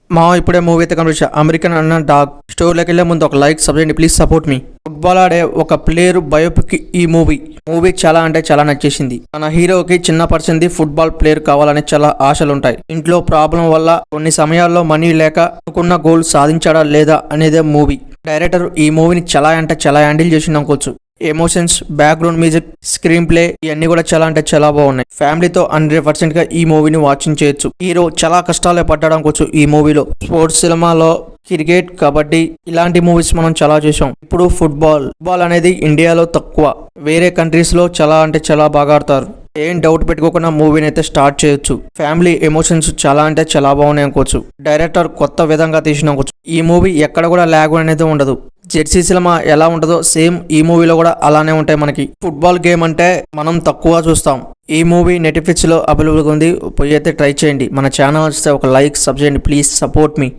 మా ఇప్పుడే మూవీ అయితే కనిపించా అమెరికన్ అన్న డాగ్. స్టోరీలోకి వెళ్ళే ముందు ఒక like subject please support me. Football ఆడే ఒక ప్లేయర్ బయోపిక్ ఈ మూవీ చాలా అంటే చాలా నచ్చేసింది. మన హీరోకి చిన్నపరిచింది ఫుట్బాల్ ప్లేయర్ కావాలని చాలా ఆశలుంటాయి. ఇంట్లో ప్రాబ్లం వల్ల కొన్ని సమయాల్లో మనీ లేక అనుకున్న గోల్ సాధించాడా లేదా అనేదే మూవీ. డైరెక్టర్ ఈ మూవీని చాలా అంటే చాలా హ్యాండిల్ చేసి అనుకోవచ్చు. Emotions, background music, screen play ఇవన్నీ కూడా చాలా అంటే చాలా బాగున్నాయి. ఫ్యామిలీతో 100% గా ఈ మూవీని వాచింగ్ చేయొచ్చు. హీరో చాలా కష్టాలే పడ్డాడు అనుకోవచ్చు ఈ మూవీలో. స్పోర్ట్స్ సినిమాలో క్రికెట్, కబడ్డీ ఇలాంటి మూవీస్ మనం చాలా చూసాం. ఇప్పుడు ఫుట్బాల్ అనేది ఇండియాలో తక్కువ, వేరే కంట్రీస్ లో చాలా అంటే చాలా బాగా ఆడతారు. ఏం డౌట్ పెట్టుకోకుండా మూవీని అయితే స్టార్ట్ చేయొచ్చు. ఫ్యామిలీ ఎమోషన్స్ చాలా అంటే చాలా బాగున్నాయి అనుకోవచ్చు. డైరెక్టర్ కొత్త విధంగా తీసిన అనుకోవచ్చు. ఈ మూవీ ఎక్కడ కూడా ల్యాగ్ అనేది ఉండదు. జెర్సీ సినిమా ఎలా ఉంటుందో సేమ్ ఈ మూవీలో కూడా అలానే ఉంటాయి. మనకి ఫుట్బాల్ గేమ్ అంటే మనం తక్కువ చూస్తాం. ఈ మూవీ నెట్ఫ్లిక్స్ లో అవైలబుల్గా ఉంది. పోయి అయితే ట్రై చేయండి. మన ఛానల్ వస్తే ఒక like subscribe please support me.